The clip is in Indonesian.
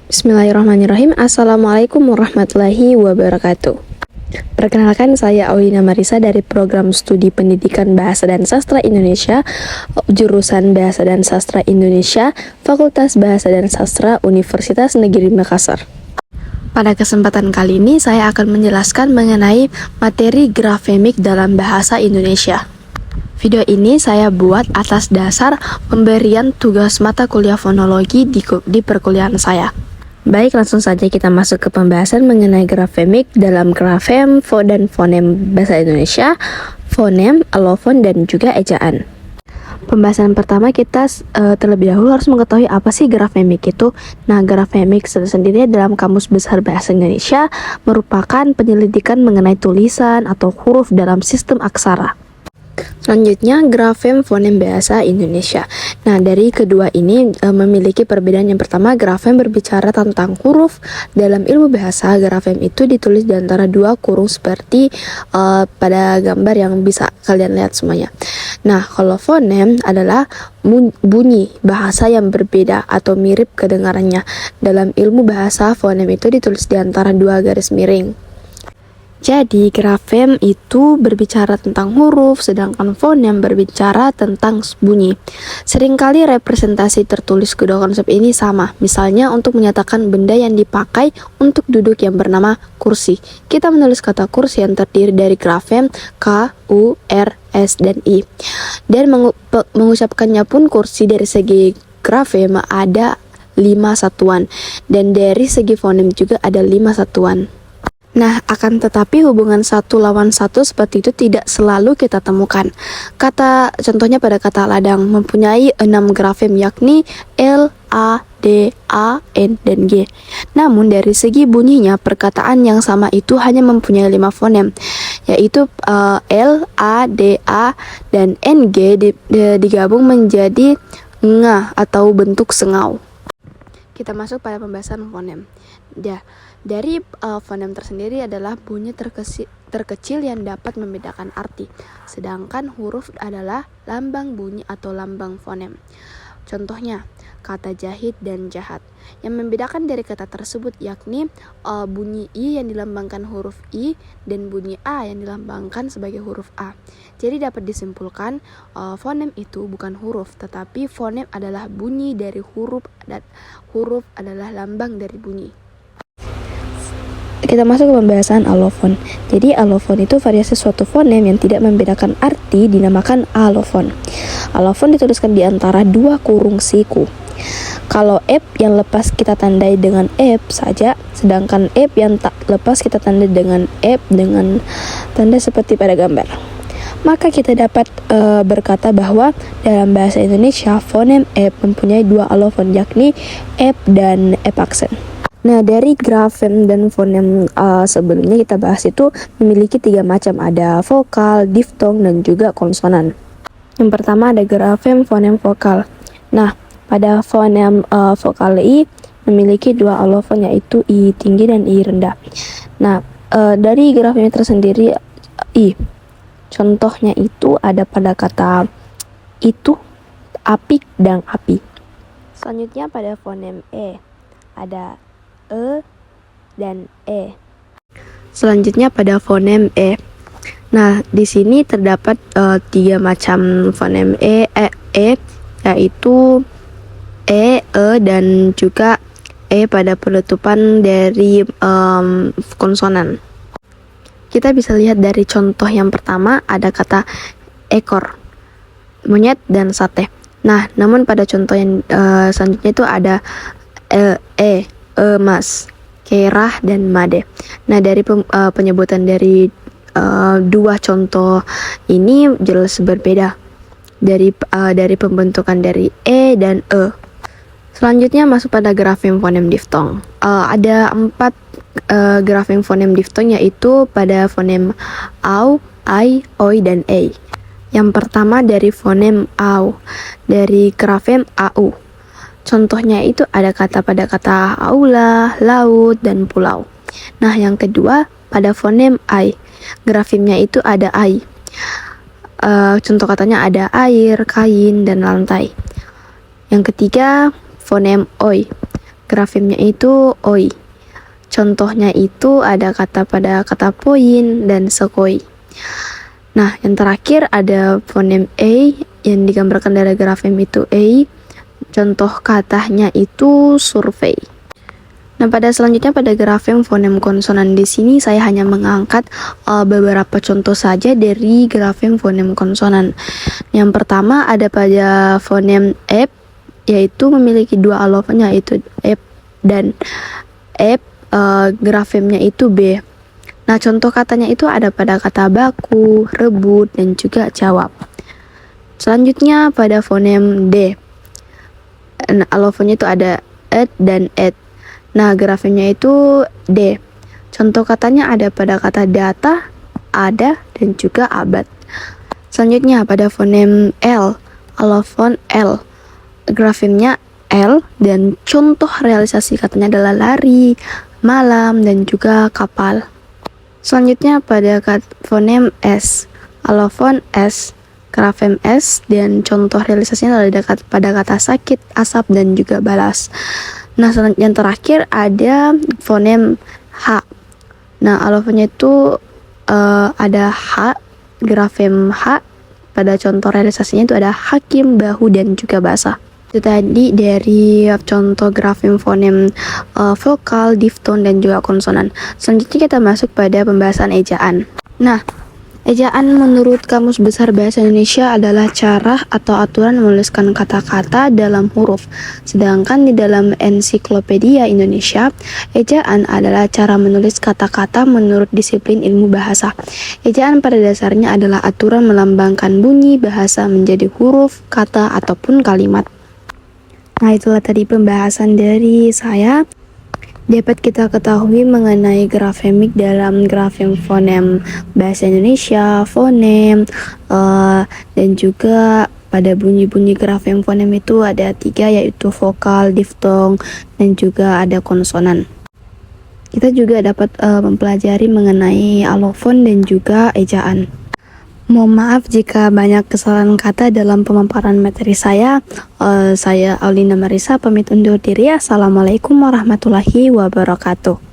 Bismillahirrahmanirrahim. Assalamualaikum warahmatullahi wabarakatuh. Perkenalkan, saya Aulina Marisa dari Program Studi Pendidikan Bahasa dan Sastra Indonesia, jurusan Bahasa dan Sastra Indonesia, Fakultas Bahasa dan Sastra Universitas Negeri Makassar. Pada kesempatan kali ini, saya akan menjelaskan mengenai materi grafemik dalam bahasa Indonesia. Video ini saya buat atas dasar pemberian tugas mata kuliah fonologi di perkuliahan saya. Baik, langsung saja kita masuk ke pembahasan mengenai grafemik dalam grafem, dan fonem bahasa Indonesia, fonem, alofon, dan juga ejaan. Pembahasan pertama kita terlebih dahulu harus mengetahui apa sih grafemik itu. Nah, grafemik sendiri dalam Kamus Besar Bahasa Indonesia merupakan penyelidikan mengenai tulisan atau huruf dalam sistem aksara. Selanjutnya, grafem fonem bahasa Indonesia. Nah, dari kedua ini memiliki perbedaan. Yang pertama, grafem berbicara tentang huruf. Dalam ilmu bahasa, grafem itu ditulis di antara dua kurung seperti pada gambar yang bisa kalian lihat semuanya. Nah, kalau fonem adalah bunyi bahasa yang berbeda atau mirip kedengarannya. Dalam ilmu bahasa, fonem itu ditulis di antara dua garis miring. Jadi, grafem itu berbicara tentang huruf, sedangkan fonem berbicara tentang bunyi. Seringkali representasi tertulis kedua konsep ini sama. Misalnya, untuk menyatakan benda yang dipakai untuk duduk yang bernama kursi. Kita menulis kata kursi yang terdiri dari grafem K, U, R, S, dan I. Dan mengucapkannya pun kursi dari segi grafem ada 5 satuan. Dan dari segi fonem juga ada 5 satuan. Nah, akan tetapi hubungan satu lawan satu seperti itu tidak selalu kita temukan. Contohnya pada kata ladang mempunyai 6 grafem, yakni L, A, D, A, N, dan G. Namun dari segi bunyinya, perkataan yang sama itu hanya mempunyai 5 fonem, yaitu L, A, D, A, dan N, G digabung menjadi nga atau bentuk sengau. Kita masuk pada pembahasan fonem. Dari fonem tersendiri adalah bunyi terkecil yang dapat membedakan arti, sedangkan huruf adalah lambang bunyi atau lambang fonem. Contohnya, kata jahit dan jahat. Yang membedakan dari kata tersebut yakni bunyi I yang dilambangkan huruf I dan bunyi A yang dilambangkan sebagai huruf A. Jadi dapat disimpulkan fonem itu bukan huruf, tetapi fonem adalah bunyi dari huruf dan huruf adalah lambang dari bunyi. Kita masuk ke pembahasan alofon. Jadi alofon itu variasi suatu fonem yang tidak membedakan arti dinamakan alofon. Alofon dituliskan di antara dua kurung siku. Kalau ep yang lepas kita tandai dengan ep saja, sedangkan ep yang tak lepas kita tandai dengan ep dengan tanda seperti pada gambar. Maka kita dapat berkata bahwa dalam bahasa Indonesia fonem ep mempunyai dua alofon, yakni ep dan ep aksen. Nah, dari grafem dan fonem sebelumnya kita bahas itu memiliki 3 macam, ada vokal, diftong, dan juga konsonan. Yang pertama ada grafem fonem vokal. Nah, pada fonem vokal I memiliki 2 alofon, yaitu I tinggi dan I rendah. Nah, dari grafemnya tersendiri I. Contohnya itu ada pada kata itu, apik, dan api. Selanjutnya pada fonem E ada E dan E. Selanjutnya pada fonem E. Nah, di sini terdapat 3 macam fonem E, yaitu E, dan juga E pada penutupan dari konsonan. Kita bisa lihat dari contoh yang pertama ada kata ekor, monyet, dan sate. Nah, namun pada contoh yang selanjutnya itu ada emas, kerah, dan made. Nah, dari penyebutan dari 2 contoh ini jelas berbeda dari pembentukan dari E dan E. Selanjutnya masuk pada grafem fonem diftong. Ada 4 grafem fonem diftong, yaitu pada fonem au, ai, oi, dan ei. Yang pertama dari fonem au, dari grafem au. Contohnya itu ada pada kata aula, laut, dan pulau. Nah, yang kedua pada fonem ai. Grafemnya itu ada ai. Contoh katanya ada air, kain, dan lantai. Yang ketiga fonem oi. grafemnya itu oi. Contohnya itu ada kata pada kata poin dan sekoi. Nah, yang terakhir ada fonem A yang digambarkan dari grafem itu A. Contoh katanya itu survei. Nah, pada selanjutnya pada grafem fonem konsonan di sini saya hanya mengangkat beberapa contoh saja dari grafem fonem konsonan. Yang pertama ada pada fonem F, yaitu memiliki dua alofan, yaitu F dan F. Grafemnya itu B. Nah, contoh katanya itu ada pada kata baku, rebut, dan juga jawab. Selanjutnya pada fonem D. Alofonnya itu ada ed dan ed. Nah, grafemnya itu D. Contoh katanya ada pada kata data, ada, dan juga abad. Selanjutnya pada fonem L. Alofon L. Grafemnya L dan contoh realisasi katanya adalah lari, malam, dan juga kapal. Selanjutnya pada fonem S. Alofon S. Grafem S dan contoh realisasinya adalah pada kata sakit, asap, dan juga balas. Nah, yang terakhir ada fonem H. Nah, alofonnya itu ada H, grafem H. Pada contoh realisasinya itu ada hakim, bahu, dan juga basah. Itu tadi dari contoh grafem fonem vokal, difton, dan juga konsonan. Selanjutnya kita masuk pada pembahasan ejaan. Nah, ejaan menurut Kamus Besar Bahasa Indonesia adalah cara atau aturan menuliskan kata-kata dalam huruf. Sedangkan di dalam Ensiklopedia Indonesia, ejaan adalah cara menulis kata-kata menurut disiplin ilmu bahasa. Ejaan pada dasarnya adalah aturan melambangkan bunyi bahasa menjadi huruf, kata, ataupun kalimat. Nah, itulah tadi pembahasan dari saya. Dapat kita ketahui mengenai grafemik dalam grafem fonem bahasa Indonesia, fonem, dan juga pada bunyi-bunyi grafem fonem itu ada 3, yaitu vokal, diftong, dan juga ada konsonan. Kita juga dapat mempelajari mengenai alofon dan juga ejaan. Mohon maaf jika banyak kesalahan kata dalam pemaparan materi saya. Saya Aulina Marisa pamit undur diri. Assalamualaikum warahmatullahi wabarakatuh.